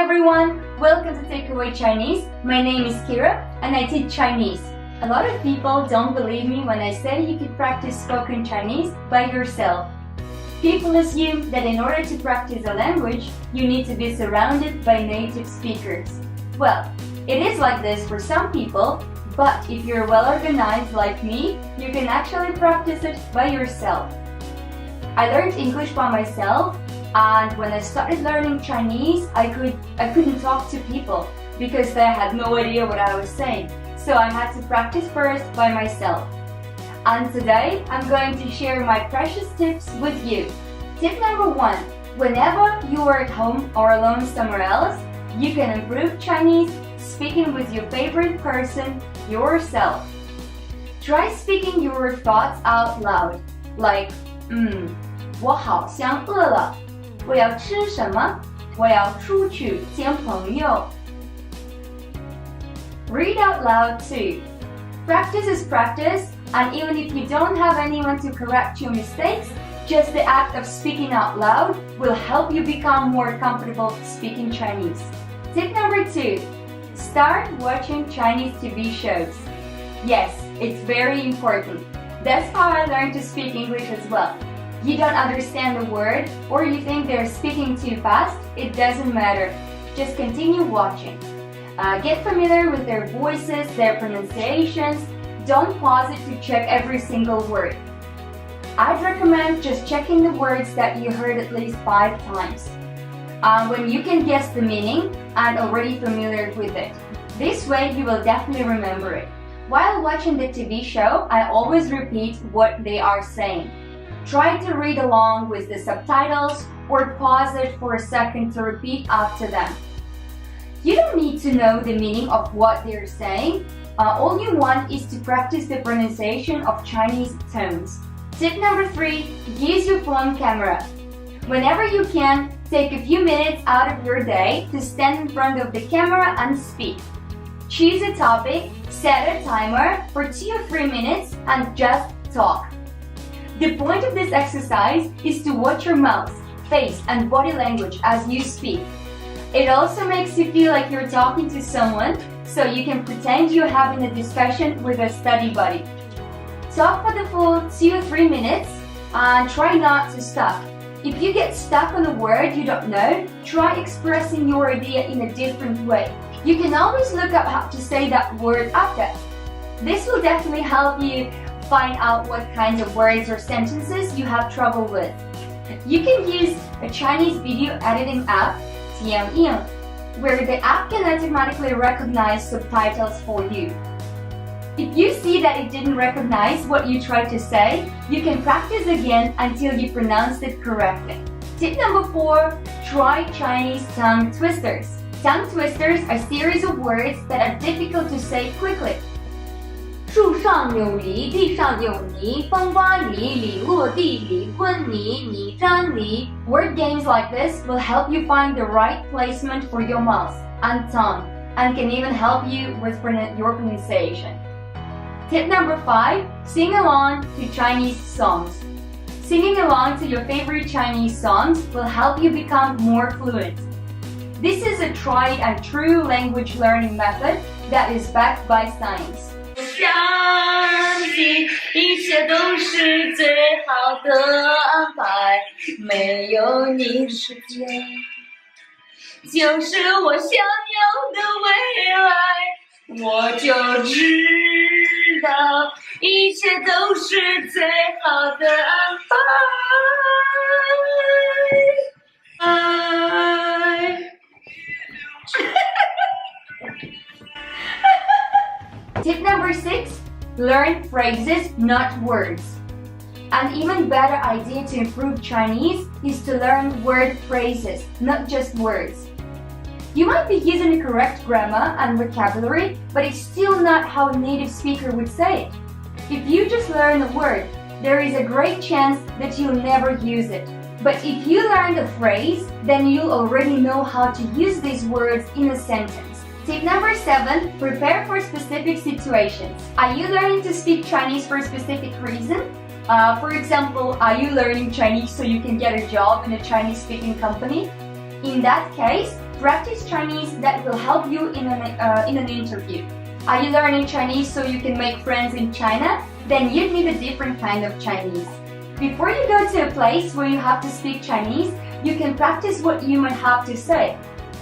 everyone! Welcome to Takeaway Chinese. My name is Kira and I teach Chinese. A lot of people don't believe me when I say you can practice spoken Chinese by yourself. People assume that in order to practice a language, you need to be surrounded by native speakers. Well, it is like this for some people, but if you're well organized like me, you can actually practice it by yourself. I learned English by myself, and when I started learning Chinese, I couldn't talk to people because they had no idea what I was saying. So I had to practice first by myself. And today, I'm going to share my precious tips with you. Tip number 1. Whenever you are at home or alone somewhere else, you can improve Chinese speaking with your favorite person, yourself. Try speaking your thoughts out loud, like 我好像饿了，我要吃什么？我要出去见朋友。Read out loud too. Practice is practice, and even if you don't have anyone to correct your mistakes, just the act of speaking out loud will help you become more comfortable speaking Chinese. Tip number 2. Start watching Chinese TV shows. Yes, it's very important. That's how I learned to speak English as well. You don't understand the word or you think they're speaking too fast, it doesn't matter. Just continue watching. Get familiar with their voices, their pronunciations. Don't pause it to check every single word. I'd recommend just checking the words that you heard at least 5 times. When you can guess the meaning and already familiar with it. This way you will definitely remember it. While watching the TV show, I always repeat what they are saying. Try to read along with the subtitles or pause it for a second to repeat after them. You don't need to know the meaning of what they're saying. All you want is to practice the pronunciation of Chinese tones. Tip number 3. Use your phone camera. Whenever you can, take a few minutes out of your day to stand in front of the camera and speak. Choose a topic, set a timer for 2 or 3 minutes and just talk. The point of this exercise is to watch your mouth, face, and body language as you speak. It also makes you feel like you're talking to someone, so you can pretend you're having a discussion with a study buddy. Talk for the full 2 or 3 minutes and try not to stop. If you get stuck on a word you don't know, try expressing your idea in a different way. You can always look up how to say that word after. This will definitely help you find out what kinds of words or sentences you have trouble with. You can use a Chinese video editing app, Tianying, where the app can automatically recognize subtitles for you. If you see that it didn't recognize what you tried to say, you can practice again until you pronounced it correctly. Tip number 4. Try Chinese tongue twisters. Tongue twisters are a series of words that are difficult to say quickly. 树上有梨，地上有泥，风刮梨，梨落地，梨昏泥，泥沾梨。Word games like this will help you find the right placement for your mouth and tongue and can even help you with your pronunciation. Tip number 5. Sing along to Chinese songs. Singing along to your favorite Chinese songs will help you become more fluent. This is a tried and true language learning method that is backed by science. 相信一切都是最好的安排，没有你的世界，就是我想要的未来。我就知道，一切都是最好的安排。Tip number 6. Learn phrases, not words. An even better idea to improve Chinese is to learn word phrases, not just words. You might be using the correct grammar and vocabulary, but it's still not how a native speaker would say it. If you just learn a word, there is a great chance that you'll never use it. But if you learn a phrase, then you'll already know how to use these words in a sentence. Tip number 7. Prepare for specific situations. Are you learning to speak Chinese for a specific reason? For example, are you learning Chinese so you can get a job in a Chinese-speaking company? In that case, Practice Chinese that will help you in an interview. Are you learning Chinese so you can make friends in China? Then you'd need a different kind of Chinese. Before you go to a place where you have to speak Chinese, you can practice what you might have to say.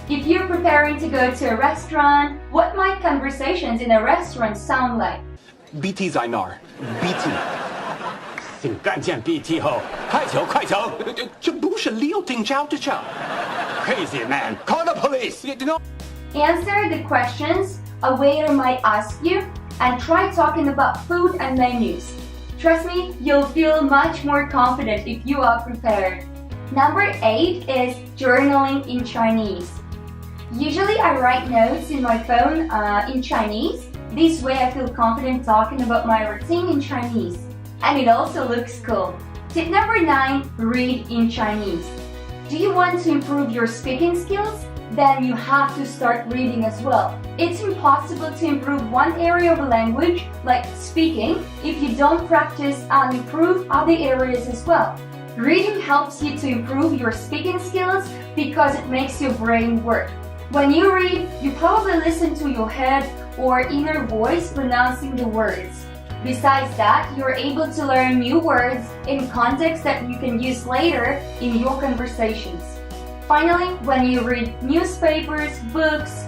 If you're preparing to go to a restaurant, what might conversations in a restaurant sound like? BT 在哪儿 ？BT，请干见 BT 后，快走快走！这不是六丁招的车。Crazy man, call the police. You know. Answer the questions a waiter might ask you and try talking about food and menus. Trust me, you'll feel much more confident if you are prepared. Number 8 is journaling in Chinese. Usually I write notes in my phone in Chinese. This way I feel confident talking about my routine in Chinese. And it also looks cool. Tip number 9, read in Chinese. Do you want to improve your speaking skills? Then you have to start reading as well. It's impossible to improve one area of a language, like speaking, if you don't practice and improve other areas as well. Reading helps you to improve your speaking skills because it makes your brain work. When you read, you probably listen to your head or inner voice pronouncing the words. Besides that, you're able to learn new words in context that you can use later in your conversations. Finally, when you read newspapers, books,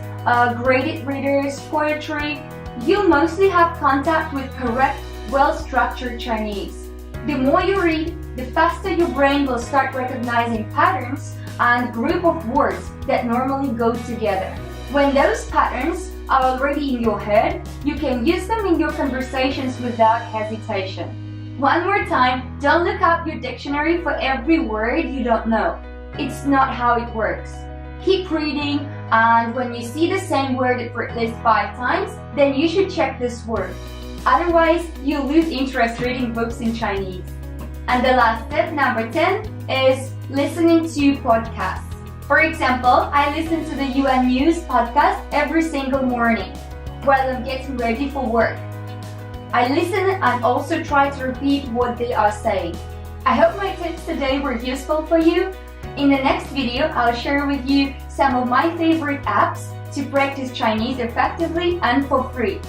graded readers, poetry, you mostly have contact with correct, well-structured Chinese. The more you read, the faster your brain will start recognizing patterns and group of words that normally go together. When those patterns are already in your head, you can use them in your conversations without hesitation. One more time, don't look up your dictionary for every word you don't know. It's not how it works. Keep reading, and when you see the same word for at least 5 times, then you should check this word. Otherwise, you'll lose interest reading books in Chinese. And the last tip, number 10, is listening to podcasts. For example, I listen to the UN News podcast every single morning while I'm getting ready for work. I listen and also try to repeat what they are saying. I hope my tips today were useful for you. In the next video, I'll share with you some of my favorite apps to practice Chinese effectively and for free.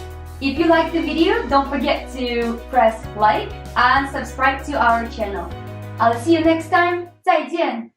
If you like the video, don't forget to press like and subscribe to our channel. I'll see you next time. 再见!